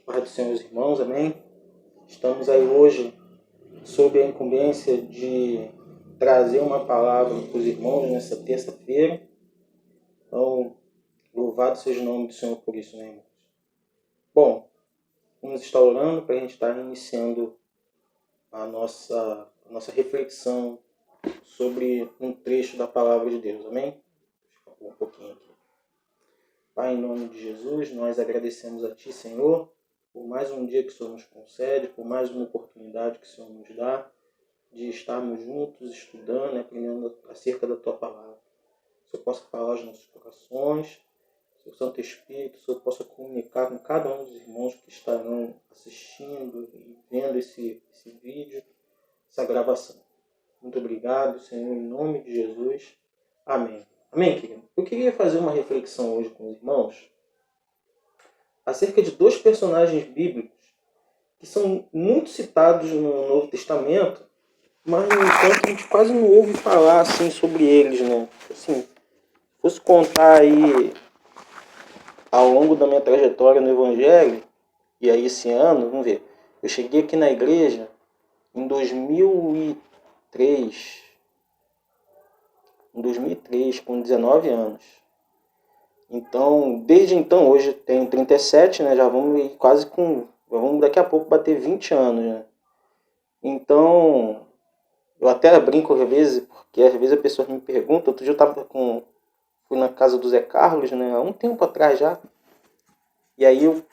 Pai do Senhor, os irmãos, amém? Estamos aí hoje sob a incumbência de trazer uma palavra para os irmãos nessa terça-feira. Então, louvado seja o nome do Senhor por isso, né, irmãos? Bom, vamos estar orando para a gente estar iniciando a nossa reflexão sobre um trecho da palavra de Deus, amém? Deixa eu um pouquinho aqui. Pai, em nome de Jesus, nós agradecemos a Ti, Senhor, por mais um dia que o Senhor nos concede, por mais uma oportunidade que o Senhor nos dá de estarmos juntos, estudando, aprendendo acerca da Tua palavra. Que o Senhor possa falar aos nossos corações, Seu Santo Espírito, que o Senhor possa comunicar com cada um dos irmãos que estarão assistindo e vendo esse vídeo, essa gravação. Muito obrigado, Senhor, em nome de Jesus. Amém. Amém, querido? Eu queria fazer uma reflexão hoje com os irmãos acerca de dois personagens bíblicos que são muito citados no Novo Testamento, mas, no entanto, a gente quase não ouve falar assim, sobre eles, né? Assim, se fosse contar aí ao longo da minha trajetória no Evangelho, e aí esse ano, vamos ver, eu cheguei aqui na igreja em 2003, com 19 anos. Então, desde então, hoje tenho 37, né? Já vamos daqui a pouco bater 20 anos, né? Então, eu até brinco às vezes, porque às vezes a pessoa me pergunta, outro dia fui na casa do Zé Carlos, né? Há um tempo atrás já. E aí eu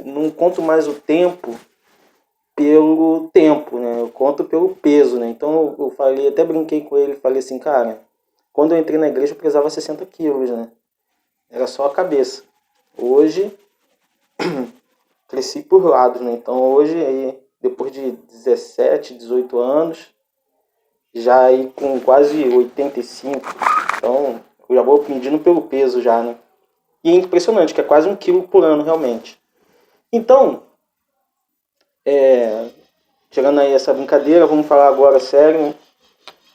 não conto mais o tempo pelo tempo, né? Eu conto pelo peso, né? Então eu falei, até brinquei com ele, falei assim, cara, quando eu entrei na igreja eu pesava 60 quilos, né? Era só a cabeça. Hoje, cresci por lados, né? Então hoje, aí, depois de 17, 18 anos, já aí com quase 85, então eu já vou medindo pelo peso já, né? E é impressionante, que é quase 1 quilo por ano, realmente. Então, chegando aí essa brincadeira, vamos falar agora sério, né?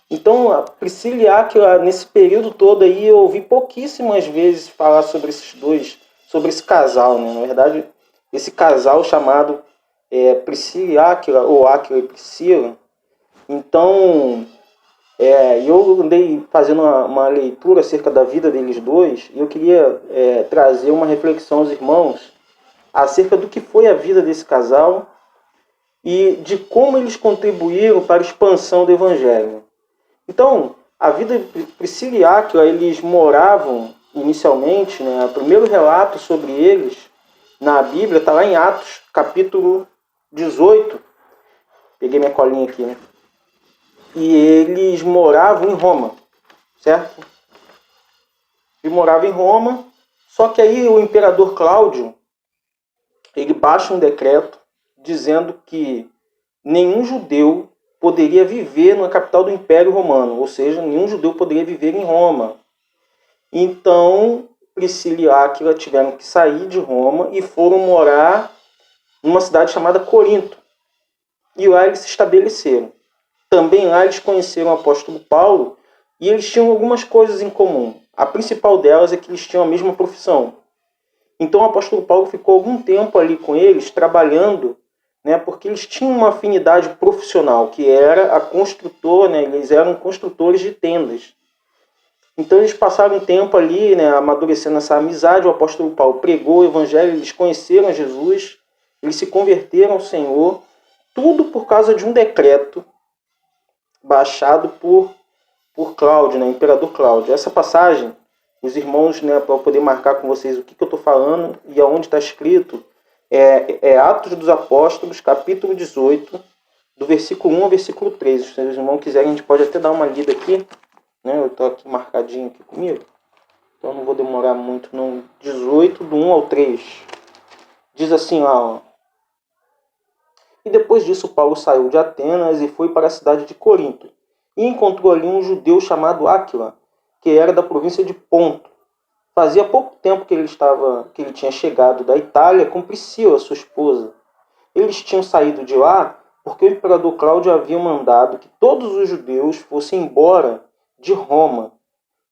Então, a Priscila e Áquila, nesse período todo aí, eu ouvi pouquíssimas vezes falar sobre esses dois, sobre esse casal, né? Na verdade, esse casal chamado Priscila e Áquila, ou Áquila e Priscila. Então, eu andei fazendo uma leitura acerca da vida deles dois, e eu queria trazer uma reflexão aos irmãos acerca do que foi a vida desse casal e de como eles contribuíram para a expansão do Evangelho. Então, a vida de Priscila e Áquila, eles moravam inicialmente, né, o primeiro relato sobre eles na Bíblia está lá em Atos, capítulo 18. Peguei minha colinha aqui, né? E eles moravam em Roma, certo? Eles moravam em Roma, só que aí o imperador Cláudio, ele baixa um decreto dizendo que nenhum judeu poderia viver na capital do Império Romano, ou seja, nenhum judeu poderia viver em Roma. Então, Priscila e Áquila tiveram que sair de Roma e foram morar numa cidade chamada Corinto. E lá eles se estabeleceram. Também lá eles conheceram o apóstolo Paulo e eles tinham algumas coisas em comum. A principal delas é que eles tinham a mesma profissão. Então o apóstolo Paulo ficou algum tempo ali com eles, trabalhando, né, porque eles tinham uma afinidade profissional, que era a construtora, né, eles eram construtores de tendas. Então eles passaram um tempo ali, né, amadurecendo essa amizade. O apóstolo Paulo pregou o evangelho, eles conheceram Jesus, eles se converteram ao Senhor, tudo por causa de um decreto baixado por Cláudio, né, imperador Cláudio. Essa passagem, os irmãos, né, para poder marcar com vocês o que eu estou falando e aonde está escrito, é Atos dos Apóstolos, capítulo 18, do versículo 1 ao versículo 3. Se os irmãos quiserem, a gente pode até dar uma lida aqui, né? Eu estou aqui marcadinho aqui comigo, então não vou demorar muito não. 18, do 1 ao 3. Diz assim, ó: E depois disso Paulo saiu de Atenas e foi para a cidade de Corinto, e encontrou ali um judeu chamado Áquila, que era da província de Ponto. Fazia pouco tempo que ele tinha chegado da Itália com Priscila, sua esposa. Eles tinham saído de lá porque o imperador Cláudio havia mandado que todos os judeus fossem embora de Roma.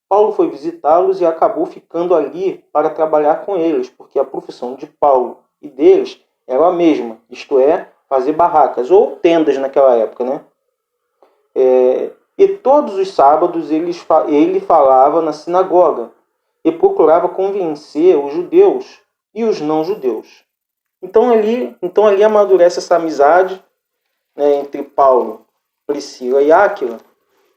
Paulo foi visitá-los e acabou ficando ali para trabalhar com eles, porque a profissão de Paulo deles era a mesma, isto é, fazer barracas, ou tendas naquela época, né? E todos os sábados ele falava na sinagoga e procurava convencer os judeus e os não-judeus. Então ali amadurece essa amizade, né, entre Paulo, Priscila e Áquila,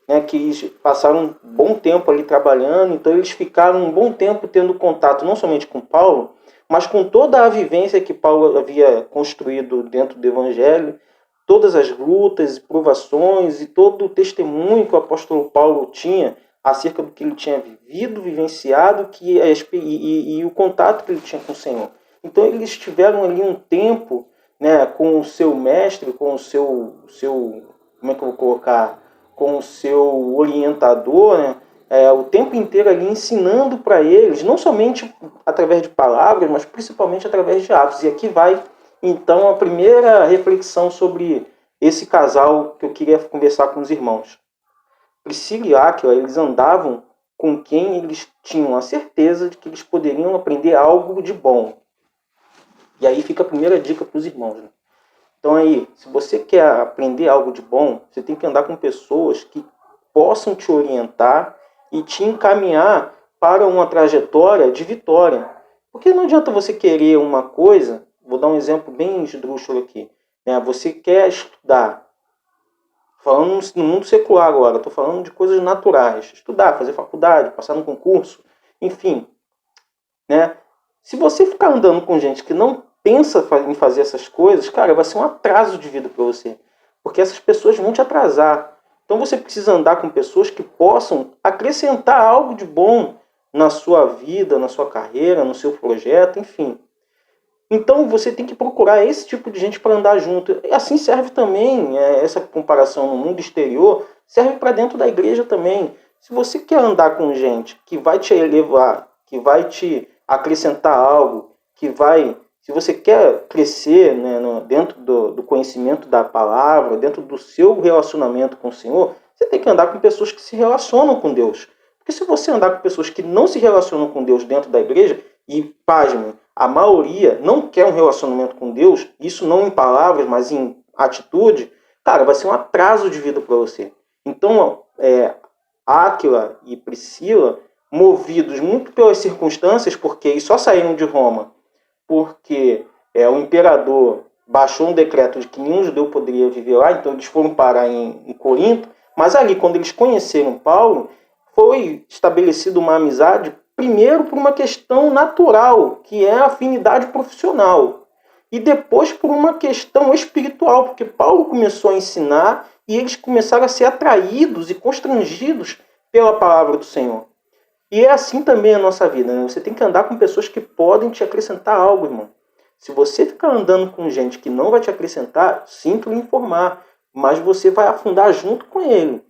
né, que eles passaram um bom tempo ali trabalhando, então eles ficaram um bom tempo tendo contato não somente com Paulo, mas com toda a vivência que Paulo havia construído dentro do Evangelho, todas as lutas e provações e todo o testemunho que o apóstolo Paulo tinha acerca do que ele tinha vivido, vivenciado e o contato que ele tinha com o Senhor. Então eles tiveram ali um tempo, né, com o seu mestre, com o seu como é que eu vou colocar, com o seu orientador, né, o tempo inteiro ali ensinando para eles, não somente através de palavras, mas principalmente através de atos. E aqui vai, então, a primeira reflexão sobre esse casal que eu queria conversar com os irmãos. Priscila e Áquila, eles andavam com quem eles tinham a certeza de que eles poderiam aprender algo de bom. E aí fica a primeira dica para os irmãos, né? Então aí, se você quer aprender algo de bom, você tem que andar com pessoas que possam te orientar e te encaminhar para uma trajetória de vitória. Porque não adianta você querer uma coisa, vou dar um exemplo bem esdrúxulo aqui, né? Você quer estudar, falando no mundo secular agora, estou falando de coisas naturais, estudar, fazer faculdade, passar no concurso, enfim, né? Se você ficar andando com gente que não pensa em fazer essas coisas, cara, vai ser um atraso de vida para você. Porque essas pessoas vão te atrasar. Então você precisa andar com pessoas que possam acrescentar algo de bom na sua vida, na sua carreira, no seu projeto, enfim. Então você tem que procurar esse tipo de gente para andar junto. E assim serve também, essa comparação no mundo exterior, serve para dentro da igreja também. Se você quer andar com gente que vai te elevar, que vai te acrescentar algo, se você quer crescer, né, dentro do conhecimento da palavra, dentro do seu relacionamento com o Senhor, você tem que andar com pessoas que se relacionam com Deus. Porque se você andar com pessoas que não se relacionam com Deus dentro da igreja, e pasme, a maioria não quer um relacionamento com Deus, isso não em palavras, mas em atitude, cara, vai ser um atraso de vida para você. Então, Áquila e Priscila, movidos muito pelas circunstâncias, porque eles só saíram de Roma porque o imperador baixou um decreto de que nenhum judeu poderia viver lá, então eles foram parar em Corinto, mas ali, quando eles conheceram Paulo, foi estabelecida uma amizade, primeiro por uma questão natural, que é a afinidade profissional, e depois por uma questão espiritual, porque Paulo começou a ensinar e eles começaram a ser atraídos e constrangidos pela palavra do Senhor. E é assim também a nossa vida, né? Você tem que andar com pessoas que podem te acrescentar algo, irmão. Se você ficar andando com gente que não vai te acrescentar, sinto lhe informar, mas você vai afundar junto com ele.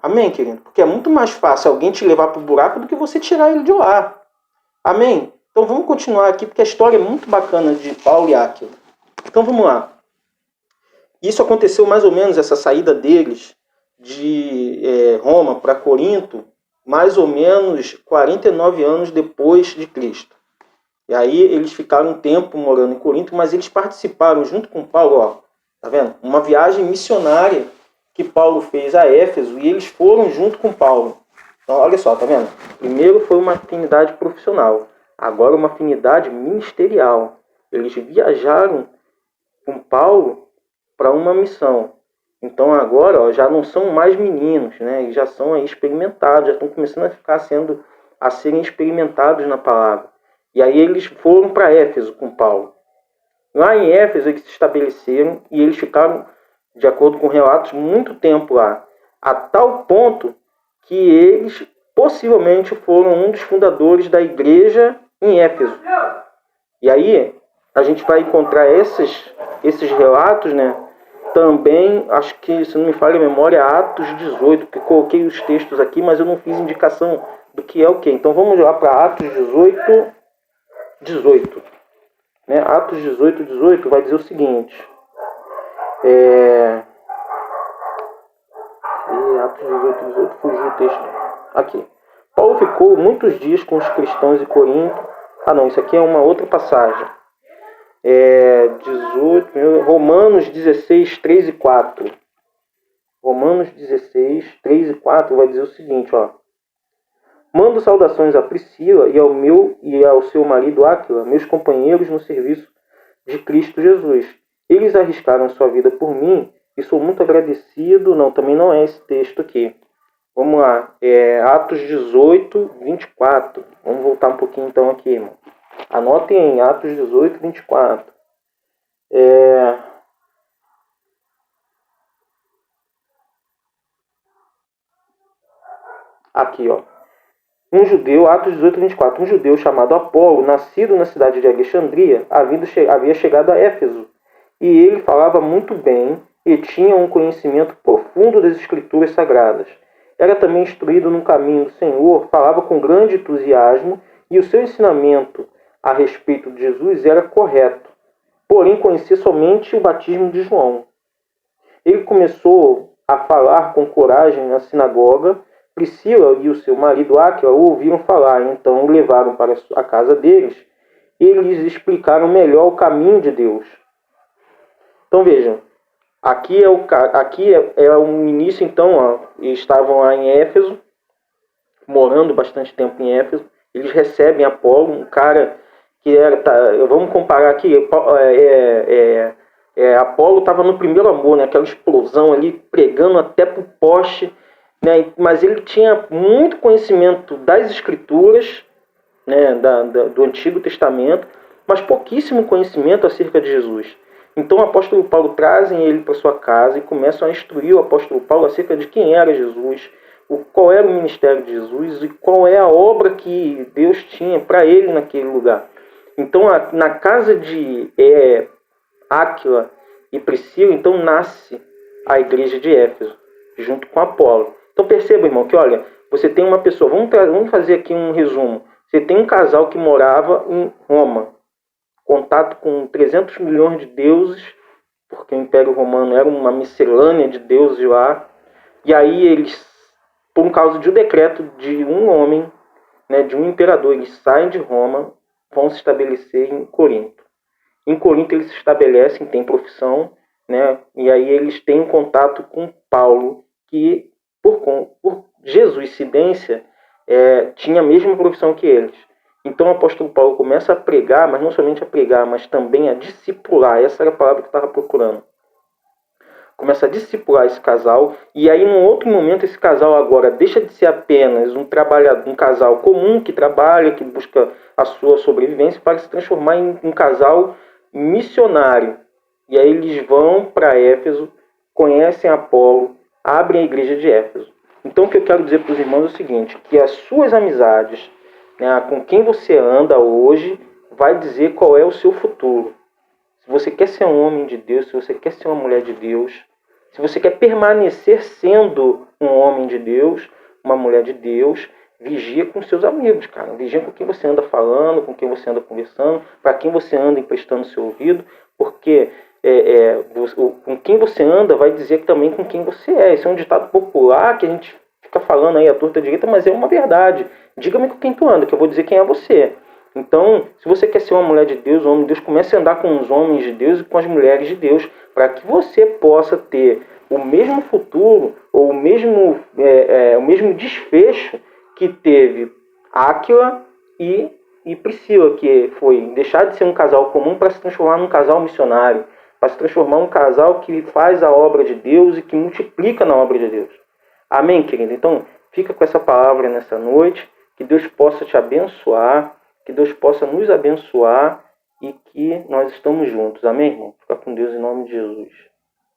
Amém, querido? Porque é muito mais fácil alguém te levar para o buraco do que você tirar ele de lá. Amém? Então vamos continuar aqui, porque a história é muito bacana de Paulo e Áquila. Então vamos lá. Isso aconteceu mais ou menos, essa saída deles de Roma para Corinto, mais ou menos 49 anos depois de Cristo. E aí eles ficaram um tempo morando em Corinto, mas eles participaram junto com Paulo, ó, tá vendo? Uma viagem missionária que Paulo fez a Éfeso e eles foram junto com Paulo. Então, olha só, tá vendo? Primeiro foi uma afinidade profissional, agora uma afinidade ministerial. Eles viajaram com Paulo para uma missão. Então agora já não são mais meninos, né? Eles já são aí experimentados, já estão começando a serem experimentados na palavra. E aí eles foram para Éfeso com Paulo. Lá em Éfeso eles se estabeleceram e eles ficaram, de acordo com relatos, muito tempo lá. A tal ponto que eles possivelmente foram um dos fundadores da igreja em Éfeso. E aí a gente vai encontrar esses relatos, né? Também, acho que, se não me falha a memória, Atos 18, que coloquei os textos aqui, mas eu não fiz indicação do que é o que. Então vamos lá para Atos 18. Né? Atos 18 vai dizer o seguinte. Atos 18, fugiu o texto. Aqui. Paulo ficou muitos dias com os cristãos em Corinto. Ah não, isso aqui é uma outra passagem. Romanos 16, 3 e 4. Romanos 16, 3 e 4 vai dizer o seguinte, ó. Mando saudações a Priscila e ao seu marido Áquila, meus companheiros no serviço de Cristo Jesus. Eles arriscaram sua vida por mim e sou muito agradecido. Não, também não é esse texto aqui. Vamos lá. Atos 18, 24. Vamos voltar um pouquinho então aqui, irmão. Anotem em Atos 18, 24. Aqui, ó. Um judeu, Atos 18, 24. Um judeu chamado Apolo, nascido na cidade de Alexandria, havia chegado a Éfeso. E ele falava muito bem e tinha um conhecimento profundo das escrituras sagradas. Era também instruído no caminho do Senhor, falava com grande entusiasmo e o seu ensinamento a respeito de Jesus era correto. Porém, conhecia somente o batismo de João. Ele começou a falar com coragem na sinagoga. Priscila e o seu marido Áquila o ouviram falar, então o levaram para a casa deles e eles explicaram melhor o caminho de Deus. Então vejam, aqui é um início, então, ó, eles estavam lá em Éfeso, morando bastante tempo em Éfeso, eles recebem Apolo, um cara que era, vamos comparar aqui, Apolo estava no primeiro amor, né, aquela explosão ali, pregando até pro poste, né, mas ele tinha muito conhecimento das escrituras, né, do Antigo Testamento, mas pouquíssimo conhecimento acerca de Jesus. Então o apóstolo Paulo trazem ele para sua casa e começam a instruir o apóstolo Paulo acerca de quem era Jesus, qual era o ministério de Jesus e qual é a obra que Deus tinha para ele naquele lugar. Então na casa de Áquila e Priscila, então nasce a igreja de Éfeso, junto com Apolo. Então perceba, irmão, que olha, você tem uma pessoa, vamos fazer aqui um resumo. Você tem um casal que morava em Roma, contato com 300 milhões de deuses, porque o Império Romano era uma miscelânea de deuses lá. E aí eles, por causa de um decreto de um homem, né, de um imperador, eles saem de Roma, vão se estabelecer em Corinto. Em Corinto eles se estabelecem, têm profissão, né, e aí eles têm um contato com Paulo, que por jesuicidência tinha a mesma profissão que eles. Então o apóstolo Paulo começa a pregar, mas não somente a pregar, mas também a discipular. Essa era a palavra que eu estava procurando. Começa a discipular esse casal, e aí num outro momento esse casal agora deixa de ser apenas um casal comum que trabalha, que busca a sua sobrevivência, para se transformar em um casal missionário. E aí eles vão para Éfeso, conhecem Apolo, abrem a igreja de Éfeso. Então o que eu quero dizer para os irmãos é o seguinte, que as suas amizades, né, com quem você anda hoje, vai dizer qual é o seu futuro. Se você quer ser um homem de Deus, se você quer ser uma mulher de Deus, se você quer permanecer sendo um homem de Deus, uma mulher de Deus, vigia com seus amigos, cara. Vigia com quem você anda falando, com quem você anda conversando, para quem você anda emprestando seu ouvido, porque com quem você anda vai dizer também com quem você é. Esse é um ditado popular que a gente fica falando aí à torta direita, mas é uma verdade. Diga-me com quem tu anda, que eu vou dizer quem é você. Então, se você quer ser uma mulher de Deus, um homem de Deus, comece a andar com os homens de Deus e com as mulheres de Deus, para que você possa ter o mesmo futuro, ou o mesmo desfecho que teve Áquila e Priscila, que foi deixar de ser um casal comum para se transformar num casal missionário, para se transformar num casal que faz a obra de Deus e que multiplica na obra de Deus. Amém, querido? Então, fica com essa palavra nessa noite, que Deus possa te abençoar, que Deus possa nos abençoar e que nós estamos juntos. Amém, irmão? Fica com Deus em nome de Jesus.